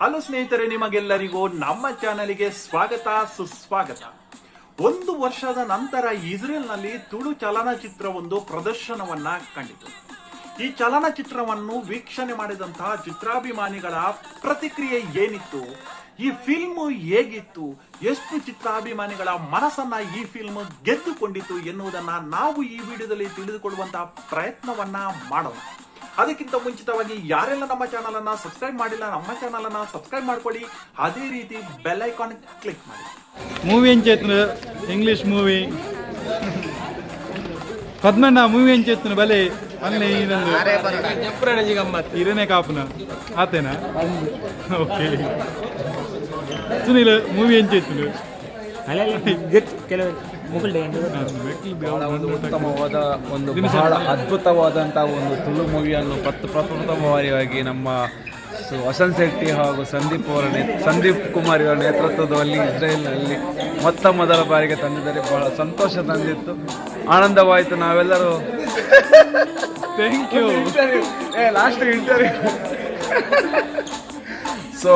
Hello ಸ್ನೇಹಿತರೆ, ನಿಮಗೆಲ್ಲರಿಗೂ ನಮ್ಮ ಚಾನೆಲ್ಗೆ ಸ್ವಾಗತ ಸುಸ್ವಾಗತ. 1 ವರ್ಷದ ನಂತರ ಇಸ್ರೇಲ್ನಲ್ಲಿ ತುಳು ಚಲನಚಿತ್ರವೊಂದು ಪ್ರದರ್ಶನವನ್ನ ಕಂಡಿತು. ಈ ಚಲನಚಿತ್ರವನ್ನು ವೀಕ್ಷಣೆ ಮಾಡಿದಂತಹ ಚಿತ್ರಾಭಿಮಾನಿಗಳ ಪ್ರತಿಕ್ರಿಯೆ ಏನಿತ್ತು, ಈ ಫಿಲ್ಮ್ ಹೇಗಿತ್ತು, ಎಷ್ಟು ಚಿತ್ರಾಭಿಮಾನಿಗಳ ಮನಸ್ಸನ್ನ ಈ ಫಿಲ್ಮ್ ಗೆದ್ದುಕೊಂಡಿತ್ತು ಎನ್ನುವುದನ್ನ ನಾವು ಈ ವಿಡಿಯೋದಲ್ಲಿ ತಿಳಿದುಕೊಳ್ಳುವಂತಹ ಪ್ರಯತ್ನವನ್ನ ಮಾಡೋಣ. ಅದಕ್ಕಿಂತ ಮುಂಚಿತವಾಗಿ ಯಾರೆಲ್ಲ ನಮ್ಮ ಚಾನಲ್ ಅನ್ನ ಸಬ್ಸ್ಕ್ರೈಬ್ ಮಾಡಿಲ್ಲ, ನಮ್ಮ ಚಾನಲ್ ಅನ್ನ ಸಬ್ಸ್ಕ್ರೈಬ್ ಮಾಡ್ಕೊಳ್ಳಿ. ಅದೇ ರೀತಿ ಬೆಲ್ ಐಕಾನ್ ಕ್ಲಿಕ್ ಮಾಡಿ. ಮೂವಿ ಎಂಚೇತನ ಇಂಗ್ಲಿಷ್ ಮೂವಿ ಪದ್ಮಣ್ಣ ಮೂವಿ ಎಂಚೇತನ ಬಲೆ ಅಂಗನೆ ಇರನೇ ಕಾಪುನ ಆತೇನಾ? ಓಕೆ ಸುನೀಲ್ ಮೂವಿ ಎಂಚೇತನ ಉತ್ತಮವಾದ ಬಹಳ ಅದ್ಭುತವಾದಂತಹ ಒಂದು ತುಳು ಮೂವಿಯನ್ನು ಪ್ರಪ್ರಥಮವಾಗಿ ನಮ್ಮ ವಸಂತ್ ಶೆಟ್ಟಿ ಹಾಗೂ ಸಂದೀಪ್ ಕುಮಾರ್ ಇವರ ನೇತೃತ್ವದಲ್ಲಿ ಇಸ್ರೇಲ್ನಲ್ಲಿ ಮೊದಲ ಬಾರಿಗೆ ತಂದಿದ್ದಾರೆ. ಬಹಳ ಸಂತೋಷ ತಂದಿತ್ತು, ಆನಂದವಾಯಿತು. ನಾವೆಲ್ಲರೂ thank you last interview. So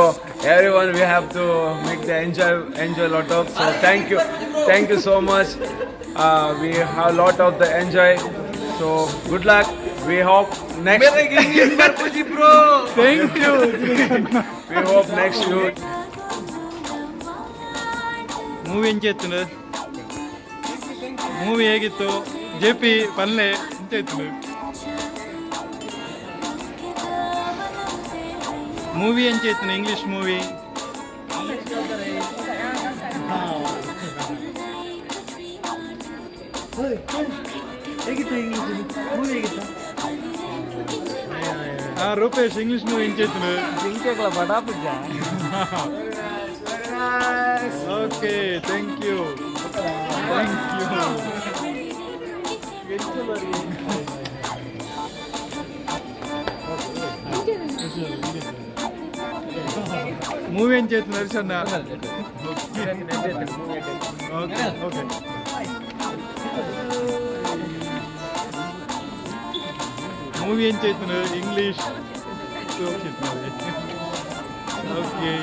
everyone, we have to make the enjoy lot of. So thank you so much. We have lot of the enjoy. So good luck. We hope next. Thank you We hope next you. Movie ಎಂಚೇತನ movie ಹೇಗಿತ್ತು? JP ಪಲ್ಲೆ ಎಂಚೇತನ movie ಎಂಚೇತನ English movie Rupesh English movie ಎಂಚೇತನ okay thank you movie ಎಂಚೇತನ ನರ್ಸಣ್ಣ okay okay movie ಎಂಚೇತನ English okay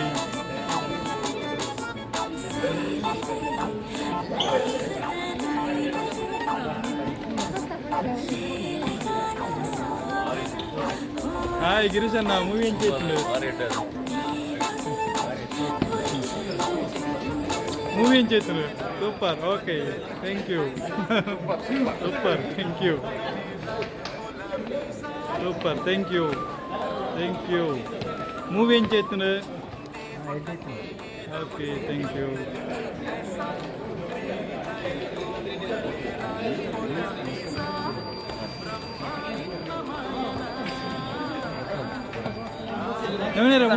hi ಗಿರೀಶಣ್ಣ ಮೂವಿ ಎಂಚೇತನ ಮೂವಿ ಎಂಚೇತನ super okay thank you super thank you super thank you movie ಎಂಚೇತನ ಓಕೆ ಥ್ಯಾಂಕ್ ಯು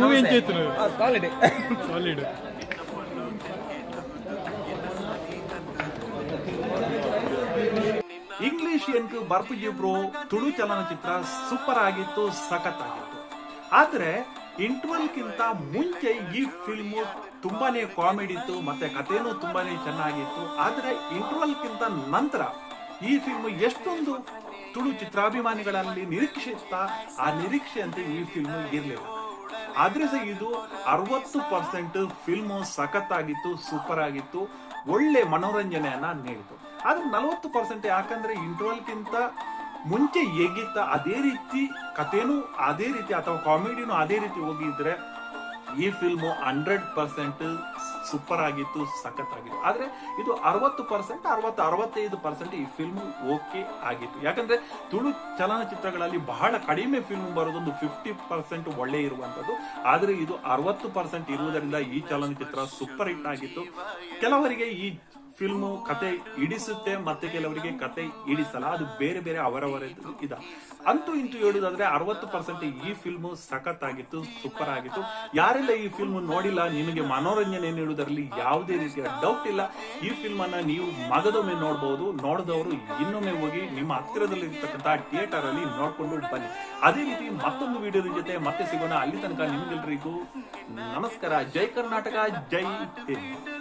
ಮೂವಿ ಎಂಚೇತನ solid English ಎಂಟು ಬರ್ಪುಜಿ ಬ್ರೋ ತುಳು ಚಲನಚಿತ್ರ ಸೂಪರ್ ಆಗಿತ್ತು, ಸಖತ್ ಆಗಿತ್ತು. ಆದ್ರೆ ಇಂಟರ್ವಲ್ಗಿಂತ ಮುಂಚೆ ಈ ಫಿಲ್ಮ್ ತುಂಬಾನೇ ಕಾಮಿಡಿ ಇತ್ತು, ಮತ್ತೆ ಕಥೆನೂ ತುಂಬಾನೇ ಚೆನ್ನಾಗಿತ್ತು. ಆದ್ರೆ ಇಂಟರ್ವಲ್ಗಿಂತ ನಂತರ ಈ ಫಿಲ್ಮ್ ಎಷ್ಟೊಂದು ತುಳು ಚಿತ್ರಾಭಿಮಾನಿಗಳಲ್ಲಿ ನಿರೀಕ್ಷೆ ಇತ್ತ, ಆ ನಿರೀಕ್ಷೆಯಂತೆ ಈ ಫಿಲ್ಮ್ ಇರಲಿಲ್ಲ. ಆದ್ರೆ ಸಹ ಇದು 60% ಫಿಲ್ಮ್ ಸಖತ್ತಾಗಿತ್ತು, ಸೂಪರ್ ಆಗಿತ್ತು, ಒಳ್ಳೆ ಮನೋರಂಜನೆಯನ್ನ ನೀಡಿತು. ಆದ್ರೆ 40% ಯಾಕಂದ್ರೆ ಇಂಟರ್ವಲ್ಗಿಂತ ಮುಂಚೆ ಹೇಗಿತ್ತ ಅದೇ ರೀತಿ ಕಥೆನೂ ಅದೇ ರೀತಿ ಅಥವಾ ಕಾಮಿಡಿನೂ ಅದೇ ರೀತಿ ಹೋಗಿದ್ರೆ ಈ ಫಿಲ್ಮ್ 100% ಸೂಪರ್ ಆಗಿತ್ತು, ಸಖತ್ತಾಗಿತ್ತು. ಆದ್ರೆ ಇದು 60%, 65% ಈ ಫಿಲ್ಮ್ ಓಕೆ ಆಗಿತ್ತು. ಯಾಕಂದ್ರೆ ತುಳು ಚಲನಚಿತ್ರಗಳಲ್ಲಿ ಬಹಳ ಕಡಿಮೆ ಫಿಲ್ಮ್ ಬರೋದೊಂದು 50% ಒಳ್ಳೆ ಇರುವಂತದ್ದು. ಆದ್ರೆ ಇದು 60% ಇರುವುದರಿಂದ ಈ ಚಲನಚಿತ್ರ ಸೂಪರ್ ಹಿಟ್ ಆಗಿತ್ತು. ಕೆಲವರಿಗೆ ಈ ಫಿಲ್ಮ್ ಕತೆ ಇಡಿಸುತ್ತೆ, ಮತ್ತೆ ಕೆಲವರಿಗೆ ಕತೆ ಇಡಿಸಲ್ಲ. ಅದು ಬೇರೆ ಬೇರೆ ಅವರವರದ್ದು ಇದ. ಅಂತೂ ಇಂತೂ ಹೇಳುದಾದ್ರೆ 60% ಈ ಫಿಲ್ಮ್ ಸಖತ್ ಆಗಿತ್ತು, ಸೂಪರ್ ಆಗಿತ್ತು. ಯಾರೆಲ್ಲ ಈ ಫಿಲ್ಮ್ ನೋಡಿಲ್ಲ, ನಿಮಗೆ ಮನೋರಂಜನೆ ನೀಡುವುದರಲ್ಲಿ ಯಾವುದೇ ರೀತಿಯ ಡೌಟ್ ಇಲ್ಲ. ಈ ಫಿಲ್ಮ್ ಅನ್ನ ನೀವು ಮಗದೊಮ್ಮೆ ನೋಡಬಹುದು. ನೋಡಿದವರು ಇನ್ನೊಮ್ಮೆ ಹೋಗಿ ನಿಮ್ಮ ಹತ್ತಿರದಲ್ಲಿ ಇರ್ತಕ್ಕಂತಹ ಥಿಯೇಟರ್ ಅಲ್ಲಿ ನೋಡ್ಕೊಂಡು ಬನ್ನಿ. ಅದೇ ರೀತಿ ಮತ್ತೊಂದು ವಿಡಿಯೋದ ಜೊತೆ ಮತ್ತೆ ಸಿಗೋಣ. ಅಲ್ಲಿ ತನಕ ನಿಮ್ಗೆಲ್ರಿಗೂ ನಮಸ್ಕಾರ. ಜೈ ಕರ್ನಾಟಕ, ಜೈ ಹಿಂದ್.